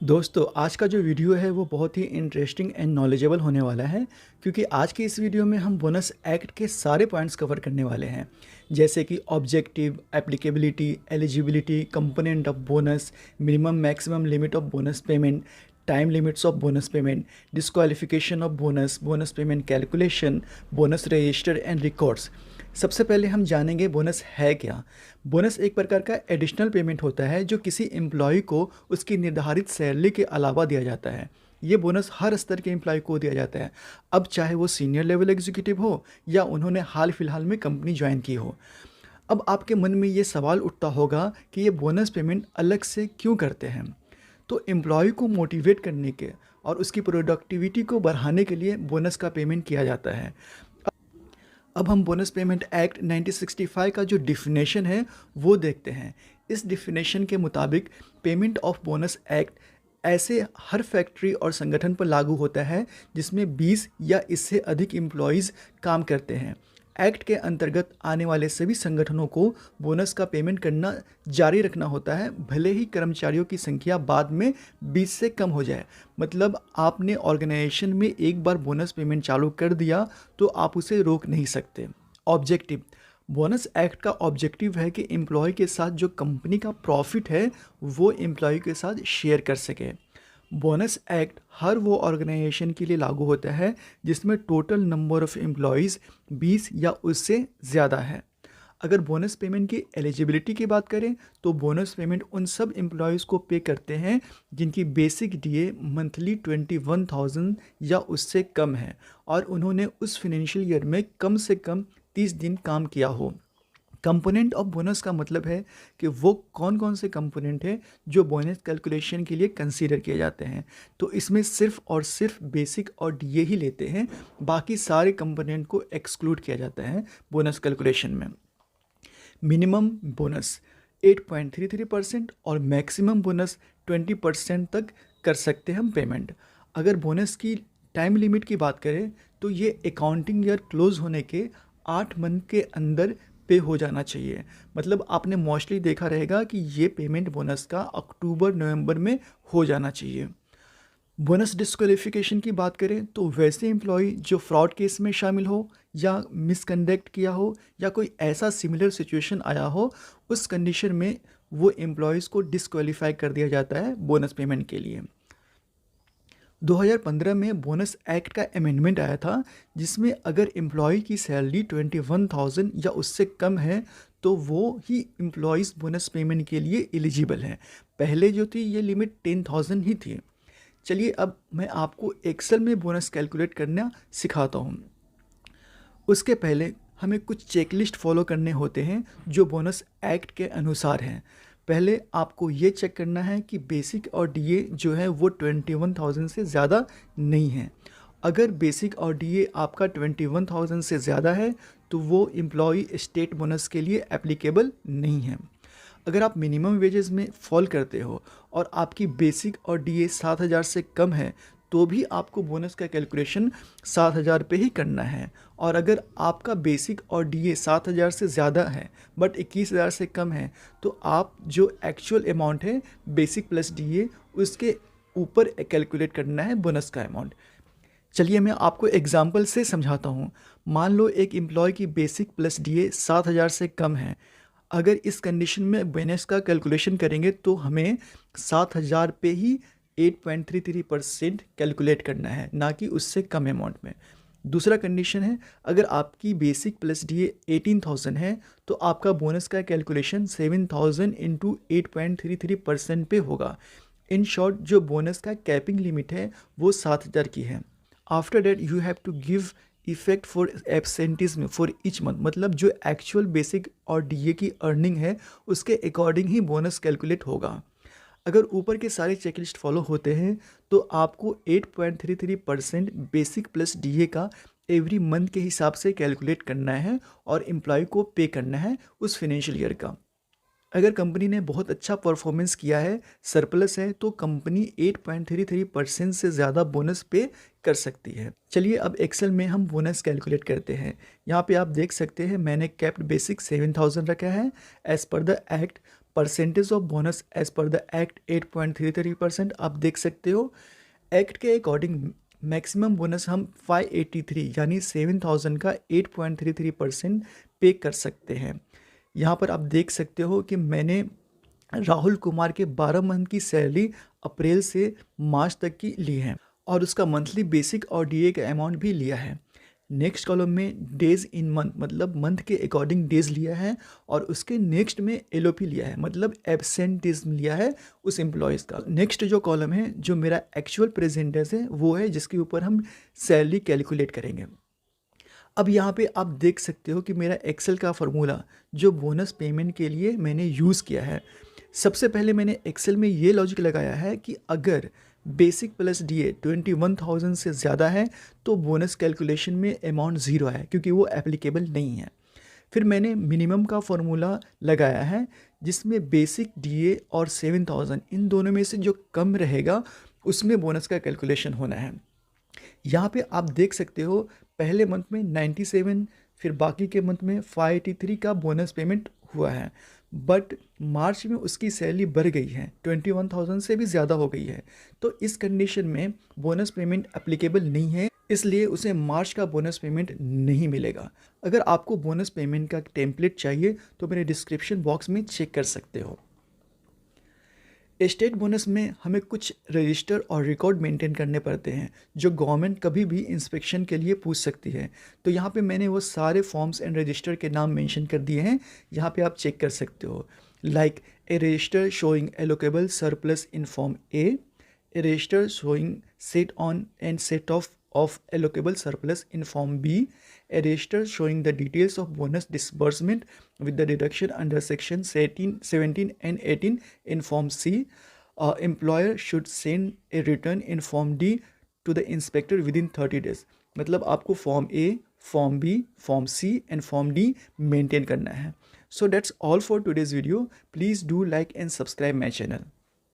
दोस्तों आज का जो वीडियो है वो बहुत ही इंटरेस्टिंग एंड नॉलेजेबल होने वाला है क्योंकि आज की इस वीडियो में हम बोनस एक्ट के सारे पॉइंट्स कवर करने वाले हैं। जैसे कि objective, applicability, eligibility, component of bonus, minimum maximum limit of bonus payment, time limits of bonus payment, disqualification of bonus, bonus payment calculation, bonus register and records. सबसे पहले हम जानेंगे बोनस है क्या। बोनस एक प्रकार का एडिशनल पेमेंट होता है जो किसी एम्प्लॉय को उसकी निर्धारित सैलरी के अलावा दिया जाता है। ये बोनस हर स्तर के एम्प्लॉय को दिया जाता है, अब चाहे वो सीनियर लेवल एग्जीक्यूटिव हो या उन्होंने हाल फिलहाल में कंपनी ज्वाइन की हो। अब आपके मन में ये सवाल उठता होगा कि ये बोनस पेमेंट अलग से क्यों करते हैं। तो एम्प्लॉय को मोटिवेट करने के और उसकी प्रोडक्टिविटी को बढ़ाने के लिए बोनस का पेमेंट किया जाता है। अब हम बोनस पेमेंट एक्ट 1965 का जो डिफिनेशन है वो देखते हैं। इस डिफिनेशन के मुताबिक पेमेंट ऑफ बोनस एक्ट ऐसे हर फैक्ट्री और संगठन पर लागू होता है जिसमें 20 या इससे अधिक एम्प्लॉयज़ काम करते हैं। एक्ट के अंतर्गत आने वाले सभी संगठनों को बोनस का पेमेंट करना जारी रखना होता है, भले ही कर्मचारियों की संख्या बाद में 20 से कम हो जाए। मतलब आपने ऑर्गेनाइजेशन में एक बार बोनस पेमेंट चालू कर दिया तो आप उसे रोक नहीं सकते। ऑब्जेक्टिव, बोनस एक्ट का ऑब्जेक्टिव है कि एम्प्लॉय के साथ जो कंपनी का प्रॉफिट है वो एम्प्लॉय के साथ शेयर कर सके। बोनस एक्ट हर वो ऑर्गेनाइजेशन के लिए लागू होता है जिसमें टोटल नंबर ऑफ़ एम्प्लॉयज़ 20 या उससे ज़्यादा है। अगर बोनस पेमेंट की एलिजिबिलिटी की बात करें तो बोनस पेमेंट उन सब एम्प्लॉयज़ को पे करते हैं जिनकी बेसिक डीए मंथली 21,000 या उससे कम है और उन्होंने उस फिनेंशियल ईयर में कम से कम 30 दिन काम किया हो। कंपोनेंट ऑफ बोनस का मतलब है कि वो कौन कौन से कंपोनेंट हैं जो बोनस कैलकुलेशन के लिए कंसीडर किए जाते हैं। तो इसमें सिर्फ और सिर्फ बेसिक और डीए ही लेते हैं, बाकी सारे कंपोनेंट को एक्सक्लूड किया जाता है बोनस कैलकुलेशन में। मिनिमम बोनस 8.33% और मैक्सिमम बोनस 20% तक कर सकते हैं हम पेमेंट। अगर बोनस की टाइम लिमिट की बात करें तो ये अकाउंटिंग ईयर क्लोज होने के 8 मंथ के अंदर पे हो जाना चाहिए। मतलब आपने मोस्टली देखा रहेगा कि ये पेमेंट बोनस का अक्टूबर नवंबर में हो जाना चाहिए। बोनस डिस्क्वालिफिकेशन की बात करें तो वैसे एम्प्लॉय जो फ्रॉड केस में शामिल हो या मिसकंडक्ट किया हो या कोई ऐसा सिमिलर सिचुएशन आया हो, उस कंडीशन में वो एम्प्लॉयज़ को डिस्क्वालीफाई कर दिया जाता है बोनस पेमेंट के लिए। 2015 में बोनस एक्ट का अमेंडमेंट आया था जिसमें अगर एम्प्लॉय की सैलरी 21,000 या उससे कम है तो वो ही एम्प्लॉयज़ बोनस पेमेंट के लिए एलिजिबल हैं। पहले जो थी ये लिमिट 10,000 ही थी। चलिए अब मैं आपको एक्सेल में बोनस कैलकुलेट करना सिखाता हूँ। उसके पहले हमें कुछ चेकलिस्ट फॉलो करने होते हैं जो बोनस एक्ट के अनुसार हैं। पहले आपको ये चेक करना है कि बेसिक और डीए जो है वो 21,000 से ज़्यादा नहीं है। अगर बेसिक और डीए आपका 21,000 से ज़्यादा है तो वो एम्प्लॉय स्टेट बोनस के लिए एप्लीकेबल नहीं है। अगर आप मिनिमम वेजेस में फॉल करते हो और आपकी बेसिक और डीए 7,000 से कम है तो भी आपको बोनस का कैलकुलेशन 7,000 पे ही करना है। और अगर आपका बेसिक और डीए 7,000 से ज़्यादा है बट 21,000 से कम है तो आप जो एक्चुअल अमाउंट है बेसिक प्लस डीए उसके ऊपर कैलकुलेट करना है बोनस का अमाउंट। चलिए मैं आपको एग्जांपल से समझाता हूँ। मान लो एक एम्प्लॉय की बेसिक प्लस डीए 7,000 से कम है। अगर इस कंडीशन में बोनस का कैलकुलेशन करेंगे तो हमें 7,000 पे ही 8.33% कैलकुलेट करना है, ना कि उससे कम अमाउंट में। दूसरा कंडीशन है, अगर आपकी बेसिक प्लस डीए 18,000 है तो आपका बोनस का कैलकुलेशन 7,000 इंटू 8.33% पे होगा। इन शॉर्ट जो बोनस का कैपिंग लिमिट है वो 7,000 की है। After that you have to give effect for absenteeism for each month. मतलब जो एक्चुअल बेसिक और डीए की अर्निंग है उसके अकॉर्डिंग ही बोनस कैलकुलेट होगा। अगर ऊपर के सारे चेकलिस्ट फॉलो होते हैं तो आपको 8.33% बेसिक प्लस डीए का एवरी मंथ के हिसाब से कैलकुलेट करना है और एम्प्लॉय को पे करना है उस फिनेंशियल ईयर का। अगर कंपनी ने बहुत अच्छा परफॉर्मेंस किया है, सरप्लस है, तो कंपनी 8.33% से ज़्यादा बोनस पे कर सकती है। चलिए अब एक्सेल में हम बोनस कैलकुलेट करते हैं। यहाँ पे आप देख सकते हैं मैंने कैप्ड बेसिक 7,000 रखा है as per the act. Percentage of bonus as per the act 8.33%। आप देख सकते हो एक्ट के अकॉर्डिंग मैक्सिमम बोनस हम 583 यानी 7,000 का 8.33% पे कर सकते हैं। यहाँ पर आप देख सकते हो कि मैंने राहुल कुमार के 12 मंथ की सैलरी अप्रैल से मार्च तक की ली है और उसका मंथली बेसिक और डीए का अमाउंट भी लिया है। नेक्स्ट कॉलम में डेज इन मंथ मतलब मंथ के अकॉर्डिंग डेज लिया है और उसके नेक्स्ट में एलओपी लिया है मतलब एब्सेंटिज्म लिया है उस एम्प्लॉयज़ का। नेक्स्ट जो कॉलम है जो मेरा एक्चुअल प्रेजेंटेज है वो है जिसके ऊपर हम सैलरी कैलकुलेट करेंगे। अब यहाँ पे आप देख सकते हो कि मेरा एक्सेल का फार्मूला जो बोनस पेमेंट के लिए मैंने यूज़ किया है, सबसे पहले मैंने एक्सेल में ये लॉजिक लगाया है कि अगर बेसिक प्लस डीए 21,000 से ज़्यादा है तो बोनस कैलकुलेशन में अमाउंट ज़ीरो है क्योंकि वो एप्लीकेबल नहीं है। फिर मैंने मिनिमम का फार्मूला लगाया है जिसमें बेसिक डीए और 7,000 इन दोनों में से जो कम रहेगा उसमें बोनस का कैलकुलेशन होना है। यहाँ पे आप देख सकते हो पहले मंथ में 97, फिर बाकी के मंथ में 583 का बोनस पेमेंट हुआ है, बट मार्च में उसकी सैलरी बढ़ गई है, 21,000 से भी ज़्यादा हो गई है। तो इस कंडीशन में बोनस पेमेंट एप्लीकेबल नहीं है, इसलिए उसे मार्च का बोनस पेमेंट नहीं मिलेगा। अगर आपको बोनस पेमेंट का टेम्पलेट चाहिए तो मेरे डिस्क्रिप्शन बॉक्स में चेक कर सकते हो। स्टेट बोनस में हमें कुछ रजिस्टर और रिकॉर्ड मेंटेन करने पड़ते हैं जो गवर्नमेंट कभी भी इंस्पेक्शन के लिए पूछ सकती है। तो यहाँ पे मैंने वो सारे फॉर्म्स एंड रजिस्टर के नाम मेंशन कर दिए हैं, यहाँ पे आप चेक कर सकते हो। Like a register showing allocable surplus in form A register showing set on and set of allocable surplus in form B, a register showing the details of bonus disbursement with the deduction under section 17 and 18 in form C. Employer should send a return in form D to the inspector within 30 days। मतलब आपको form A, form B, form C and form D maintain करना है। So that's all for today's video. Please do like and subscribe my channel.